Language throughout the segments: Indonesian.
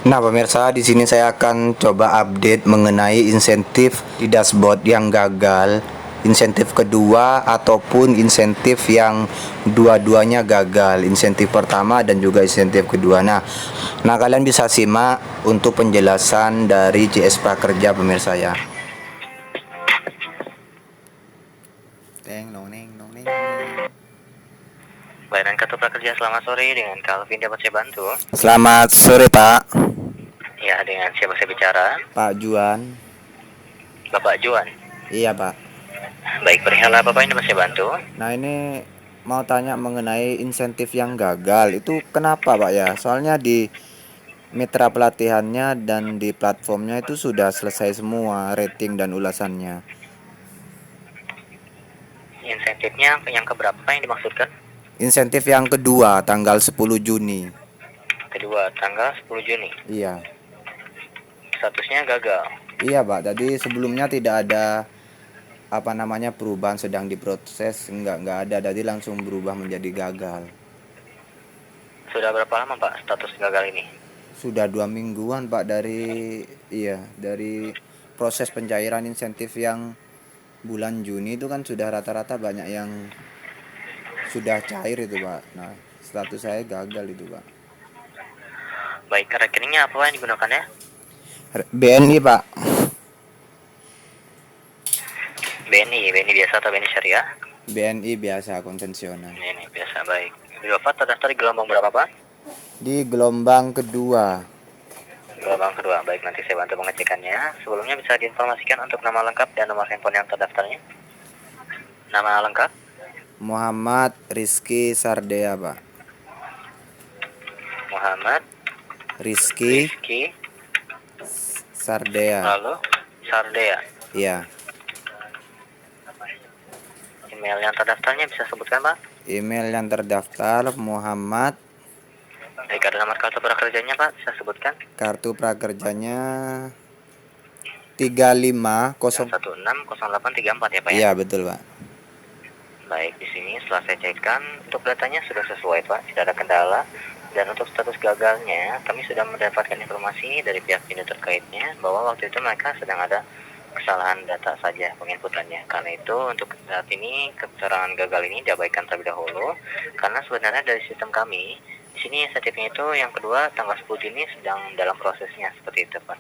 Nah, pemirsa, di sini saya akan coba update mengenai insentif di dashboard yang gagal, insentif kedua ataupun insentif yang dua-duanya gagal, insentif pertama dan juga insentif kedua. Nah, kalian bisa simak untuk penjelasan dari JS Prakerja pemirsa ya. Teng nong neng nong neng neng. Layanan Kartu Prakerja selamat sore, dengan Calvin dapat saya bantu? Selamat sore, Pak. Ya, dengan siapa saya bicara? Pak Juan. Bapak Juan. Iya, Pak. Baik, perihal apa Pak yang dapat saya bantu? Nah, ini mau tanya mengenai insentif yang gagal. Itu kenapa, Pak ya? Soalnya di mitra pelatihannya dan di platformnya itu sudah selesai semua rating dan ulasannya. Insentifnya yang keberapa Pak yang dimaksudkan? Insentif yang kedua tanggal 10 Juni. Kedua, tanggal 10 Juni. Iya. Statusnya gagal. Iya, Pak. Tadi sebelumnya tidak ada perubahan sedang diproses, enggak ada. Tadi langsung berubah menjadi gagal. Sudah berapa lama Pak status gagal ini? Sudah 2 mingguan, Pak, dari proses pencairan insentif yang bulan Juni itu kan sudah rata-rata banyak yang sudah cair itu, Pak. Nah, status saya gagal itu, Pak. Baik, rekeningnya apa Pak yang digunakannya? BNI, Pak. BNI biasa atau BNI Syariah? BNI biasa konvensional. Ini biasa, baik. Bapak terdaftar di gelombang berapa Pak? Di gelombang kedua. Gelombang kedua, baik, nanti saya bantu pengecekannya. Sebelumnya bisa diinformasikan untuk nama lengkap dan nomor handphone yang terdaftarnya. Nama lengkap? Muhammad Rizky Sardea, Pak. Muhammad Rizky Rizky, Sardea. lalu Sardea. Iya. Email yang terdaftarnya bisa sebutkan Pak? Email yang terdaftar Muhammad. Baik, ada nomor kartu prakerjanya Pak, bisa sebutkan? Kartu prakerjanya 350. 160834 ya Pak ya? Iya, betul, Pak. Baik, di sini setelah saya cekkan, untuk datanya sudah sesuai Pak, tidak ada kendala. Dan untuk status gagalnya, kami sudah mendapatkan informasi dari pihak unit terkaitnya bahwa waktu itu mereka sedang ada kesalahan data saja penginputannya. Karena itu untuk saat ini keterangan gagal ini diabaikan terlebih dahulu, karena sebenarnya dari sistem kami di sini insentifnya itu yang kedua tanggal 10 Juni sedang dalam prosesnya, seperti itu Pak.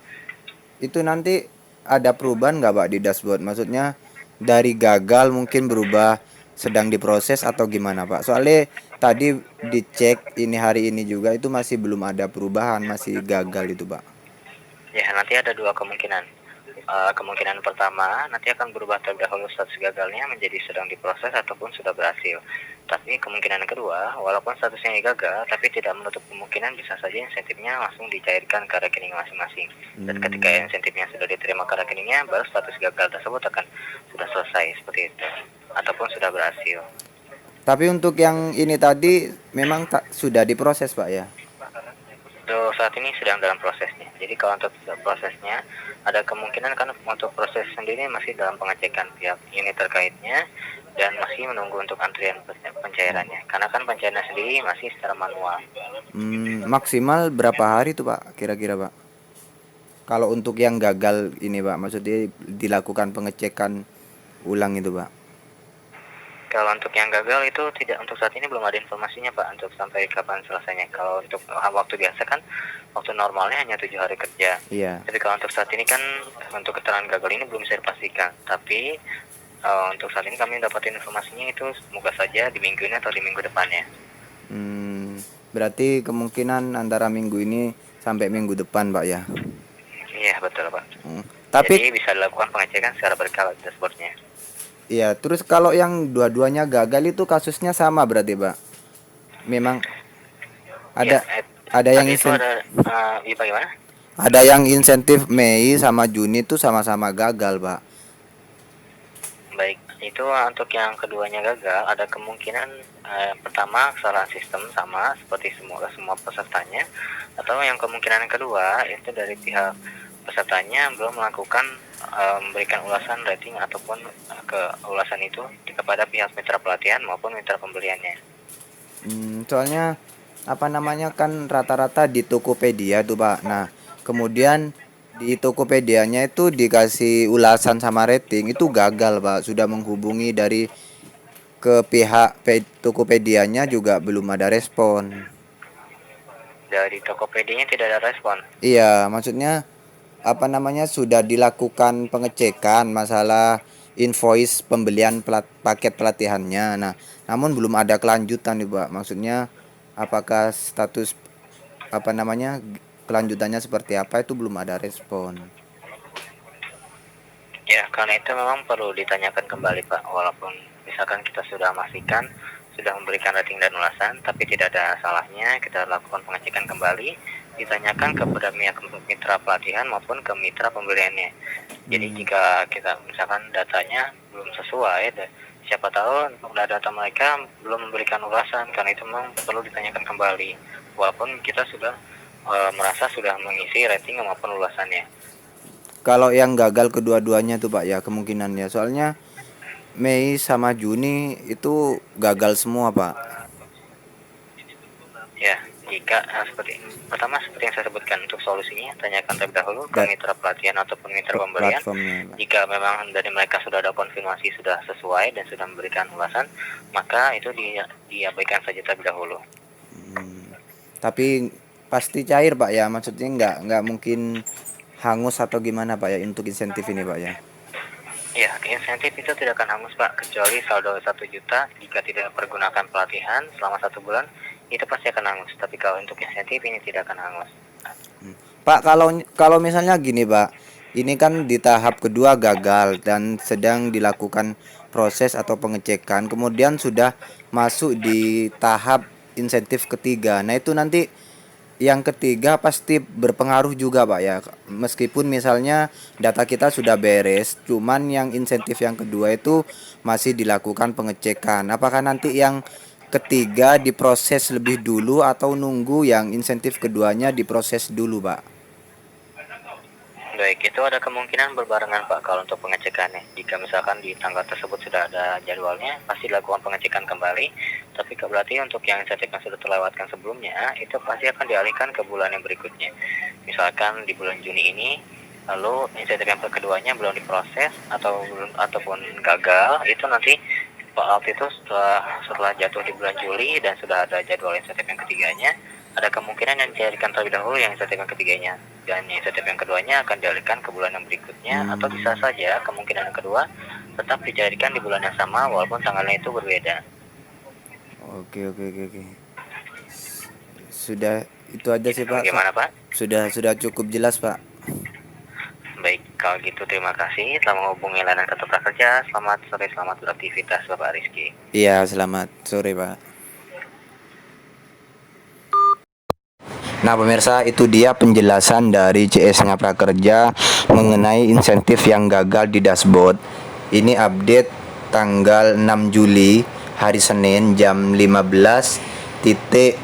Itu nanti ada perubahan nggak, Pak, di dashboard? Maksudnya dari gagal mungkin berubah sedang diproses atau gimana, Pak? Soalnya tadi dicek ini hari ini juga itu masih belum ada perubahan, masih gagal itu, Pak. Ya, nanti ada dua kemungkinan. Kemungkinan pertama nanti akan berubah terlebih dahulu status gagalnya menjadi sedang diproses ataupun sudah berhasil. Tapi kemungkinan kedua, walaupun statusnya gagal, tapi tidak menutup kemungkinan bisa saja insentifnya langsung dicairkan ke rekening masing-masing. Dan ketika insentifnya sudah diterima ke rekeningnya, baru status gagal tersebut akan sudah selesai, seperti itu, ataupun sudah berhasil. Tapi untuk yang ini tadi memang sudah diproses, Pak ya? Untuk saat ini sedang dalam prosesnya. Jadi kalau untuk prosesnya ada kemungkinan kan untuk proses sendiri masih dalam pengecekan pihak unit terkaitnya dan masih menunggu untuk antrian pencairannya. Karena kan pencairannya sendiri masih secara manual. Maksimal berapa hari tuh, Pak? Kira-kira, Pak? Kalau untuk yang gagal ini, Pak, maksudnya dilakukan pengecekan ulang itu, Pak. Kalau untuk yang gagal itu tidak, untuk saat ini belum ada informasinya Pak untuk sampai kapan selesainya. Kalau untuk waktu biasa kan waktu normalnya hanya 7 hari kerja. Iya. Tapi kalau untuk saat ini kan untuk keterangan gagal ini belum bisa dipastikan. Tapi untuk saat ini kami dapatin informasinya itu semoga saja di minggu ini atau di minggu depannya. Berarti kemungkinan antara minggu ini sampai minggu depan, Pak ya? Iya betul Pak. Tapi jadi bisa dilakukan pengecekan secara berkala di dashboardnya. iya, terus kalau yang dua-duanya gagal itu kasusnya sama berarti, Pak? Memang ada Ya, ada yang itu ada bagaimana? ada yang insentif Mei sama Juni itu sama-sama gagal, Pak. Baik, itu untuk yang keduanya gagal, ada kemungkinan pertama kesalahan sistem sama seperti semua pesertanya, atau yang kemungkinan kedua itu dari pihak pesertanya belum melakukan memberikan ulasan rating ataupun ke ulasan itu kepada pihak mitra pelatihan maupun mitra pembeliannya. Soalnya apa namanya kan rata-rata di Tokopedia tuh Pak. Nah, kemudian di Tokopedianya itu dikasih ulasan sama rating itu gagal Pak. Sudah menghubungi dari ke pihak Tokopedianya juga belum ada respon. Dari Tokopedia tidak ada respon. Iya, maksudnya apa namanya sudah dilakukan pengecekan masalah invoice pembelian paket pelatihannya. Nah, namun belum ada kelanjutan nih Pak. Maksudnya apakah status apa namanya kelanjutannya seperti apa itu belum ada respon. Ya, karena itu memang perlu ditanyakan kembali Pak, walaupun misalkan kita sudah memastikan, sudah memberikan rating dan ulasan, tapi tidak ada salahnya kita lakukan pengecekan kembali, ditanyakan kepada mitra pelatihan maupun ke mitra pembeliannya. Jadi jika kita misalkan datanya belum sesuai, siapa tahu untuk data mereka belum memberikan ulasan, karena itu memang perlu ditanyakan kembali, walaupun kita sudah merasa sudah mengisi rating maupun ulasannya. Kalau yang gagal kedua-duanya tuh Pak ya kemungkinannya. Soalnya Mei sama Juni itu gagal semua Pak. Ya, jika pertama seperti yang saya sebutkan, untuk solusinya tanyakan terlebih dahulu ke mitra pelatihan ataupun mitra pembelian. Jika memang dari mereka sudah ada konfirmasi sudah sesuai dan sudah memberikan ulasan, maka itu diabaikan saja terlebih dahulu. Tapi pasti cair Pak ya, maksudnya nggak mungkin hangus atau gimana Pak ya untuk insentif ini Pak ya? Ya, insentif itu tidak akan hangus Pak, kecuali saldo 1 juta jika tidak pergunakan pelatihan selama 1 bulan, itu pasti akan hangus. Tapi kalau untuk insentif ini tidak akan hangus. Pak, kalau misalnya gini Pak, ini kan di tahap kedua gagal dan sedang dilakukan proses atau pengecekan, kemudian sudah masuk di tahap insentif ketiga. Nah itu nanti yang ketiga pasti berpengaruh juga Pak ya. Meskipun misalnya data kita sudah beres, cuman yang insentif yang kedua itu masih dilakukan pengecekan. Apakah nanti yang ketiga diproses lebih dulu atau nunggu yang insentif keduanya diproses dulu Pak? Baik, itu ada kemungkinan berbarengan Pak kalau untuk pengecekannya. Jika misalkan di tanggal tersebut sudah ada jadwalnya, pasti dilakukan pengecekan kembali. Tapi berarti untuk yang insentif yang sudah terlewatkan sebelumnya, itu pasti akan dialihkan ke bulan yang berikutnya. Misalkan di bulan Juni ini, lalu insentif yang keduanya belum diproses ataupun gagal, itu nanti waktu itu setelah jatuh di bulan Juli dan sudah ada jadwal insentif yang ketiganya, ada kemungkinan yang dialihkan terlebih dahulu yang insentif yang ketiganya, dan insentif yang keduanya akan dialihkan ke bulan yang berikutnya, atau bisa saja kemungkinan yang kedua tetap dicairkan di bulan yang sama walaupun tanggalnya itu berbeda. Oke. Sudah itu aja sih Pak. Bagaimana Pak? Sudah cukup jelas Pak. Baik, kalau gitu terima kasih telah menghubungi layanan kartu prakerja. Selamat sore, selamat beraktivitas Bapak Rizky. Iya, selamat sore Pak. Nah pemirsa, itu dia penjelasan dari CS-nya Prakerja mengenai insentif yang gagal di dashboard. Ini update tanggal 6 Juli hari Senin jam 15.19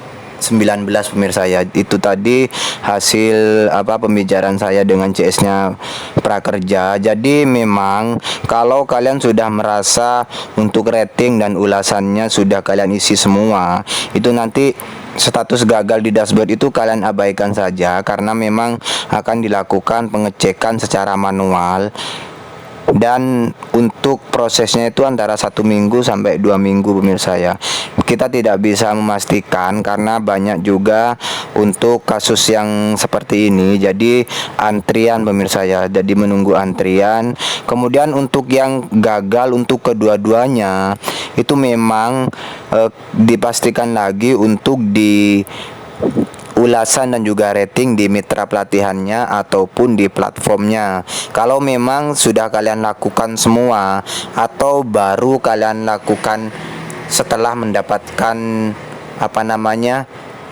pemirsa ya. Itu tadi hasil pembicaraan saya dengan CS-nya Prakerja. Jadi memang kalau kalian sudah merasa untuk rating dan ulasannya sudah kalian isi semua, itu nanti status gagal di dashboard itu kalian abaikan saja karena memang akan dilakukan pengecekan secara manual, dan untuk prosesnya itu antara 1 minggu sampai 2 minggu pemirsa ya. Kita tidak bisa memastikan karena banyak juga untuk kasus yang seperti ini, jadi antrian pemirsa ya, jadi menunggu antrian. Kemudian untuk yang gagal untuk kedua-duanya itu memang dipastikan lagi untuk di ulasan dan juga rating di mitra pelatihannya ataupun di platformnya. Kalau memang sudah kalian lakukan semua atau baru kalian lakukan setelah mendapatkan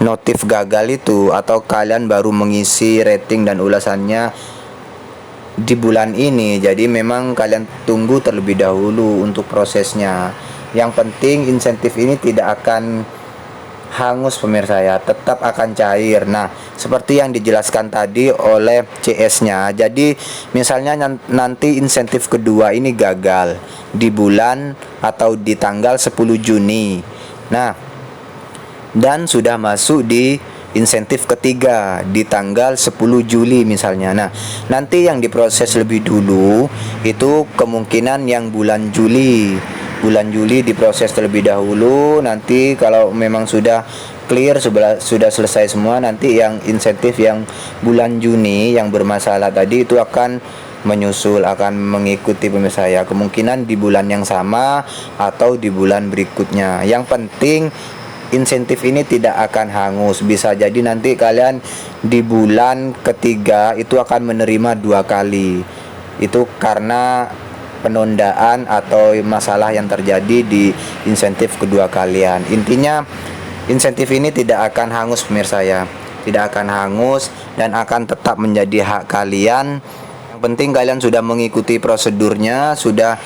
notif gagal itu, atau kalian baru mengisi rating dan ulasannya di bulan ini, jadi memang kalian tunggu terlebih dahulu untuk prosesnya. Yang penting insentif ini tidak akan hangus pemirsa ya, tetap akan cair. Nah seperti yang dijelaskan tadi oleh CS-nya, jadi misalnya nanti insentif kedua ini gagal di bulan atau di tanggal 10 Juni. Nah dan sudah masuk di insentif ketiga di tanggal 10 Juli misalnya. Nah, nanti yang diproses lebih dulu itu kemungkinan yang bulan Juli. Bulan Juli diproses terlebih dahulu. Nanti kalau memang sudah clear, sudah selesai semua, nanti yang insentif yang bulan Juni yang bermasalah tadi itu akan menyusul, akan mengikuti pemirsa ya. Kemungkinan di bulan yang sama atau di bulan berikutnya. Yang penting insentif ini tidak akan hangus. Bisa jadi nanti kalian di bulan ketiga itu akan menerima 2 kali. Itu karena penundaan atau masalah yang terjadi di insentif kedua kalian. Intinya insentif ini tidak akan hangus pemirsa ya. Tidak akan hangus dan akan tetap menjadi hak kalian. Yang penting kalian sudah mengikuti prosedurnya, sudah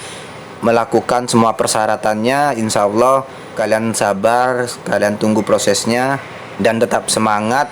melakukan semua persyaratannya. Insya Allah kalian sabar, kalian tunggu prosesnya dan tetap semangat.